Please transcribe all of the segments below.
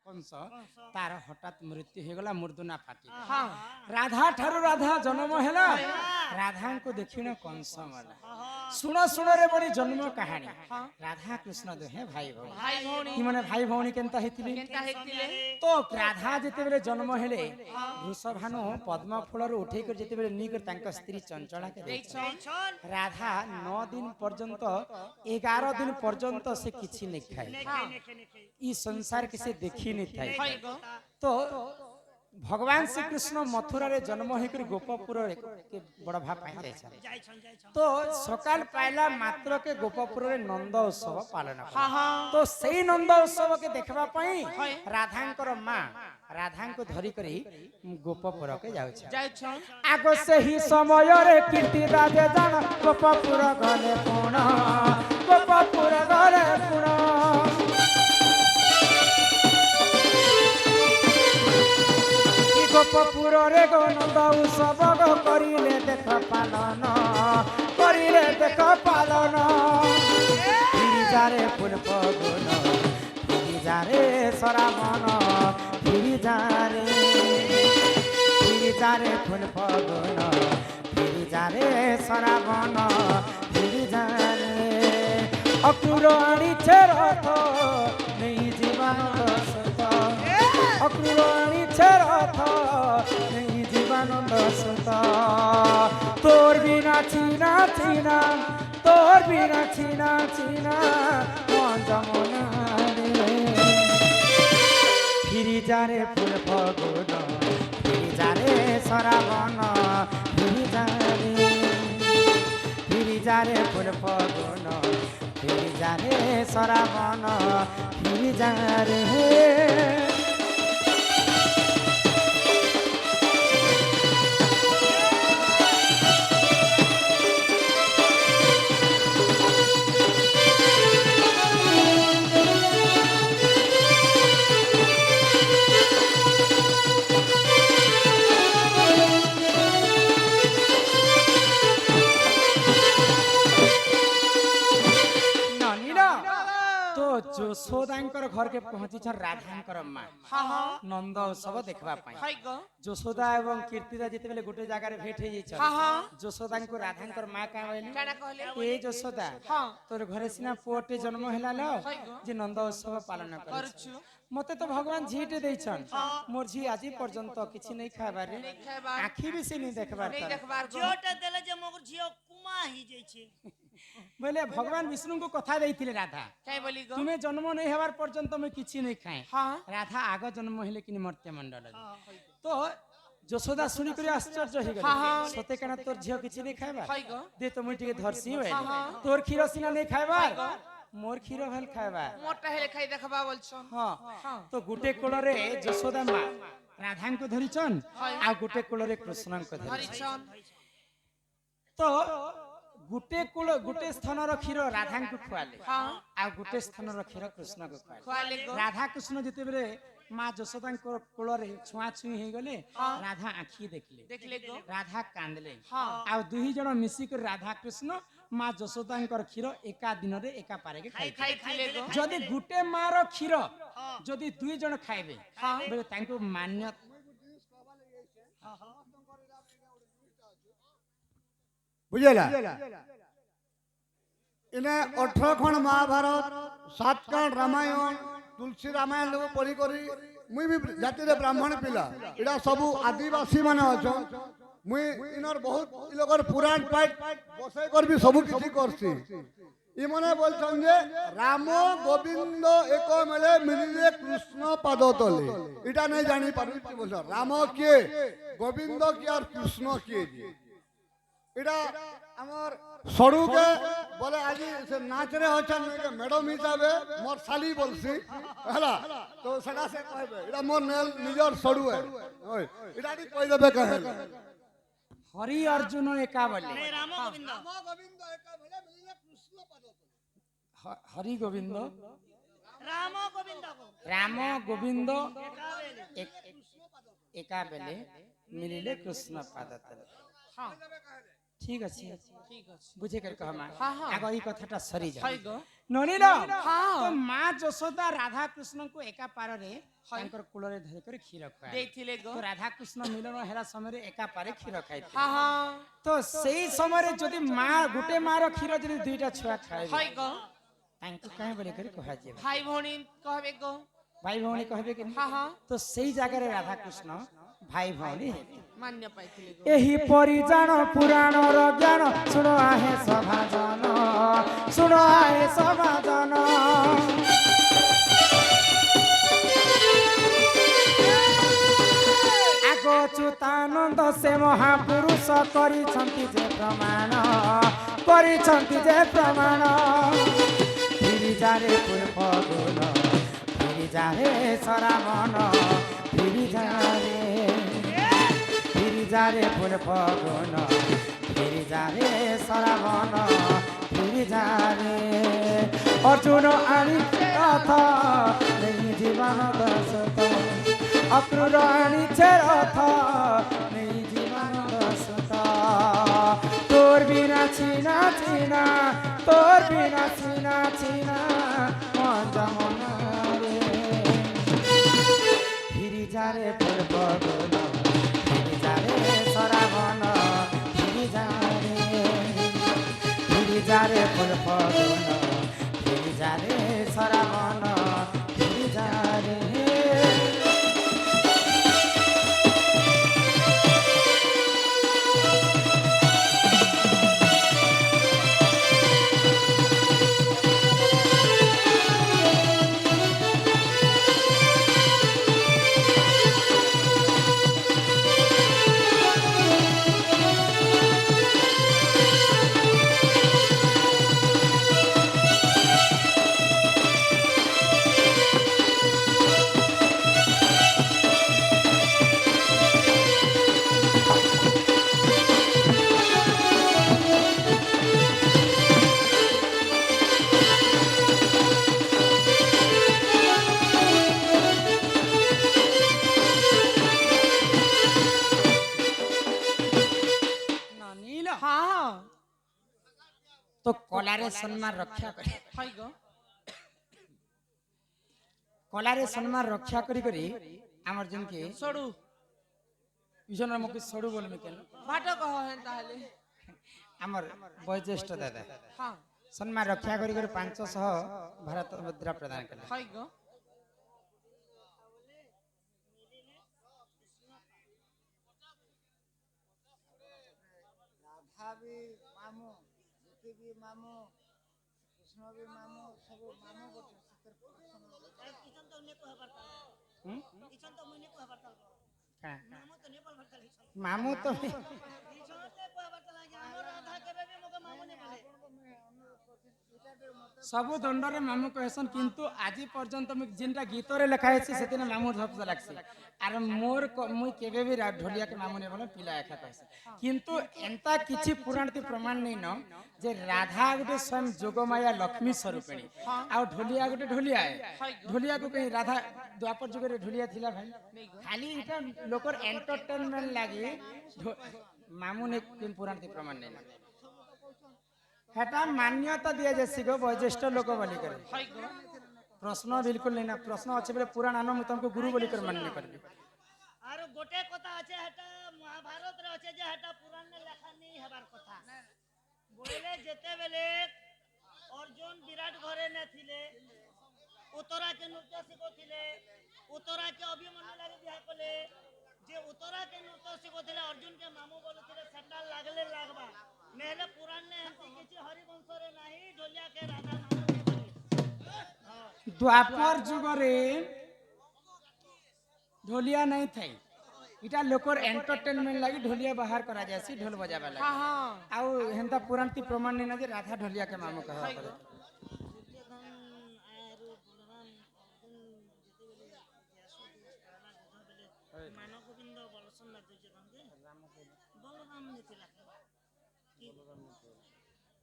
कंस तार हठात मृत्यु हो गला मुर्दुना फाटी राधा ठारू राधा जन्म है राधा को देखिन कंस मला सुन सुन रे बड़ी जन्म कहानी राधा कृष्ण दुहे भाई भौणी माने भाई भौणी केनता हेतिले तो राधा जेते बेले जन्म हेले वृषभानु पद्म फूल रो उठे कर जेते बेले नी कर तांका स्त्री चंचला के राधा 9 दिन पर्यंत 11 दिन पर्यंत से किछि नै खाए ई संसार के से देखी नहीं था तो भगवान श्री कृष्ण मथुरा रे जन्म होकर गोपपुर के बड़ भा पाई तो सकाल पाइला मात्र के गोपपुर रे नंद उत्सव पालन तो सही नंद उत्सव के देखबा पई राधांकर मां राधा को धरी करी गोपपुर के जाउ आगो से ही समय रे कीर्ति राजे जान गोपपुर गले पुण गोपपुर गले पुण गोपपुर रे गो नंद उत्सव गो करिले देख पालन करिले देख पालन फिरी जारे फूल फगुन फिरी जारे सरावन फिरी जारे फूल फगुन फिरी जारे सरावन फिरी जारे अक्रूर आनी छे रथ नहीं जीवन सुत अक्रूर आनी छे रथ नहीं जीवानंद सुत तोर बिना छीना छीना तोर बिना छीना छीना मन जमुना फिरी जारे फूल फगुन फिरी जारे सरावन फिरी जारे फूल फगुन फिरी जारे सरावन फिरी जारे यशोदांकर घर के पहुंची छन राधांकर मां नंद उत्सव देखबा पाई यशोदा एवं कीर्तिदा जेते बेले गोटे जगह रे भेट हे छन यशोदा को राधांकर मां का कहले ए यशोदा तोर घरे सिना पुओटे जन्म हैला ल जे नंद उत्सव पालन करछु मते तो भगवान झीटे दै छन मोर झी आजी पर्यंत किछि नै खाबार रे आखी भी से नै देखबार झीटे देले जे मोर झियो कुमा ही जै छै बोले भगवान विष्णु को कथा देइथिले राधा काय बोली गो तुम्हें जन्म नहीं हेबार पर्यंत मैं किछि नहीं खाए राधा आग जन्म हेले कि मर्त्य मंडल तो यशोदा सुनी करी आश्चर्य हो गेल सते कना तोर झियो किछि नहीं खाइबा दे तो मुई टिके धरसी होय तोर खीर सिना नहीं खाइबा मोर खीर भेल खाइबा मोटा हेले खाइ देखबा बोल छन हां तो गुटे कोल रे यशोदा मां राधा को धरि छन आ गुटे कोल रे कृष्ण को धरि छन तो गुटे स्थान रो खीर राधा को खुआले आ गुटे स्थान रो खीर कृष्ण को खुआले राधा कृष्ण जते बेरे मां यशोदा को कोल रे छुआ छुई हे गले राधा आखी देखले राधा कांदले आ दुही जण मिसी कर राधा कृष्ण मां यशोदा कर खीर एका दिन रे एका पारे के खाइ जदी गुटे मां रो खीर जदी दुई जण खाइबे बे तांको मान्य बुझेला इने 18 खंड महाभारत 7 खंड रामायण तुलसी रामायण लोग पढ़ी करी मुई भी जाति रे ब्राह्मण पिला इडा सब आदिवासी माने अछ मुई इनर बहुत लोगर पुराण पाठ बसै कर भी सब किछि करसी इ मने बोलछन जे राम गोविंद एक मेले मिलिले कृष्ण पाद तले इटा नै जानि पारु बोल राम के गोविंद के और कृष्ण के इडा हमर सड़ू के बोले आज से नाच रे अछन के मैडम हिसाबे मोर साली बोलसी हला तो सदा से कहबे इडा मोर निजर सड़ू है ओय इडा नी कहि देबे कहे हरि अर्जुन एका बोले नहीं राम गोविंद एका बोले मिलिले कृष्ण पद हरि गोविंद राम गोविंद एका बेले मिलिले कृष्ण पाद तले हां ঠিক আছে ঠিক আছে বুঝে করে কহ মা হ্যাঁ, হ্যাঁ। আগ এই কথাটা সরি যায় হাই গো ননিল হ্যাঁ। তো মা যশোদা রাধা কৃষ্ণଙ୍କୁ একা পাରରେ ତାଙ୍କର କୂଳରେ ଧରି କରି କ୍ଷୀର ଖୁଆଏ ଦେଇଥିଲେ ଗো ତ ରାଧା କୃଷ୍ଣ ମିଳନ ହେଲା ସମୟରେ ଏକା ପାରେ କ୍ଷୀର ଖାଇଥିଲେ ହଁ ହଁ ତ ସେଇ ସମୟରେ ଯଦି ମା ଗୋଟେ ମାର କ୍ଷୀର ଯଦି ଦୁଇଟା ଛୁଆ ଖାଇବେ ହାଇ ଗো ତାଙ୍କୁ କାହିଁ ବୋଲି କରି କୁହାଯିବ ଭାଇ ଭଉଣୀ କହିବେ ଗো ଭାଇ ଭଉଣୀ କହିବେ କି ହଁ ହଁ ତ ସେଇ ଜାଗାରେ ରାଧା କୃଷ୍ଣ ଭାଇ ଭଉଣୀ ହେଲେ ମାନ୍ୟ ପାଇଥିଲେ ଗো ଏହି ପରିଜାଣ ପୁରାଣର ଜ୍ଞାନ ଶୁଣ ଆହେ ସଭାଜନ ଶୁଣ ଆହେ ସଭାଜନ ଆଗ ଚ୍ୟୁତାନନ୍ଦ ସେ ମହାପୁରୁଷ କରିଛନ୍ତି ଯେ ପ୍ରମାଣ କରିଛନ୍ତି ଯେ ପ୍ରମାଣ ଫିରିଜାରେ ପୂର୍ବ ଗୋଲ ଫିରିଜାରେ ସରାମନ ଫିରିଜାରେ ফিরিজারে ফুল ফগুন ফিরিজারে সরাবন ফিরিজারে অর্জুন আনিছে রথ নেই জীবন দশত অক্রূর আনিছে রথ নেই জীবন দশত তোর বিনা চিনা চিনা তোর বিনা চিনা চিনা মন মনারে ফিরিজারে ফুল ফগুন সরাবন ফিরিজারে ফুল ফগুন ফিরিজারে সরাবন ফিরিজারে ନନିଲ ହଁ তো কলারে সম্মান রক্ষা করে হাই গো কলারে সম্মান রক্ষা করি করি আমার জনকে সড়ু ইজন আমাকে সড়ু বলবে কেন ভাট কহ হেন তাহলে আমার বয়োজ্যেষ্ঠ দাদা হ্যাঁ সম্মান রক্ষা করি করে 500 ভারত মুদ্রা প্রদান কলে হাই গো রাধা বি মামু জ্যোতি বি মামু কৃষ্ণ বি মামু সবু মামু করছে किचन तो ने को हबर ताल হুম? किचन तो मुने को हबर ताल হ্যাঁ, मामू तो नेपाल भर ताल মামু তো किचन ते को हबर ताल हमर राधा केबे भी मोके मामू ने बोले ସବୁ ଦଣ୍ଡରେ ମାମୁ କହେସନ୍ କିନ୍ତୁ ଆଜି ପର୍ଯ୍ୟନ୍ତ ମୁଁ ଯେନ୍ଟା ଗୀତରେ ଲେଖା ହେଇଛି ସେଥିରେ ମାମୁ ଶବ୍ଦ ଲାଗସି ଆର ମୋର ମୁଇଁ କେବେ ବି ଢୋଲିଆକେ ମାମୁ ନେବ ନା ପିଲା ଏକା କହେସି କିନ୍ତୁ ଏନ୍ତା କିଛି ପୁରାଣତି ପ୍ରମାଣ ନେଇ ନ ଯେ ରାଧା ଗୋଟେ ସ୍ୱୟଂ ଯୋଗମାୟା ଲକ୍ଷ୍ମୀ ସ୍ୱରୂପିଣୀ ଆଉ ଢୋଲିଆ ଗୋଟେ ଢୋଲିଆ ଢୋଲିଆକୁ କହି ରାଧା ଦ୍ୱାପର ଯୁଗରେ ଢୋଲିଆ ଥିଲା ଭାଇ ଖାଲି ଏଟା ଲୋକର ଏଣ୍ଟରଟେନମେଣ୍ଟ ଲାଗି ମାମୁ ନେ ପୁରାଣତି ପ୍ରମାଣ ନେଇ হেটা মান্যতা দিয়া যাচ্ছি গো বয়োজ্যেষ্ঠ লোক বলি করে হাই গো প্রশ্ন বিলকুল নেই না প্রশ্ন আছে বলে পুরাণ আনো মু তোমাকে গুরু বলি করে মান্য করবি আর গোটে কথা আছে হেটা মহাভারত রে আছে যে হেটা পুরাণ নে লেখা নেই হেবার কথা বলে যেতে বেলে অর্জুন বিরাট ঘরে নে থিলে উত্তরা কে নৃত্য শিখোথিলে উত্তরা কে অভিমন্যু লাগি বিয়া কলে যে উত্তরা কে নৃত্য শিখোথিলে অর্জুন কে মামু বলুথিলে সেটা লাগলে লাগবা নেহলে পুরাণ নে এমতি কিছু হরিবংশ রে নাহি ঢোলিয়া কে রাধা মামু নে বলি দ্বাপর যুগরে ঢোলিয়া নাই থাই এটা লোকর এন্টারটেনমেন্ট লাগি ঢোলিয়া বাহার করা যায়ছি ঢোল বজাবা লাগি হ্যাঁ হ্যাঁ আউ হেনতা পুরাণতি প্রমাণ নেই না যে রাধা ঢোলিয়া কে মামু কহা করে দুর্যোধন আর বলরাম অর্জুন যেতে বেলে ব্যাসদেব কালা যুদ্ধ বেলে মান গোবিন্দ বলসন না দুর্যোধন কে বলরাম নিতিলা কি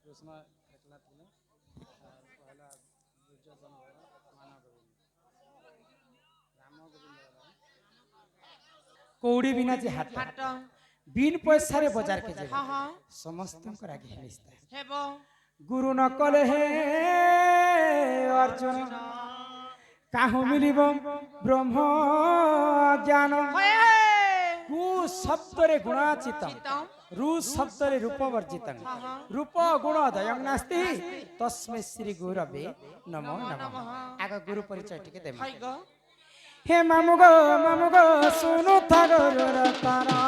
কৃষ্ণ একলা ଥିଲେ আর পহলা দুর্যোধন মান গোবিন্দ রাম গোবিন্দ কৌড়ি বিনা যে হাত ভাট বিন পয়সারে বজার কে যাবে হ্যাঁ হ্যাঁ সমস্তଙ୍କର আগে নিস্তা হেব গুরু ন কলে হে অর্জুন কাহু মিলিব ব্রহ্ম জ্ঞান হয়ে কু শব্দরে গুণাচিত চিতম রু শব্দরে রূপবর্জিত রূপ গুণ দয়ং নাস্তি তস্মৈ শ্রী গুরবে নমো নমঃ আগ গুরু পরিচয় টিকে দেব হাই গো হে মামু গো শুনু থাগর তারা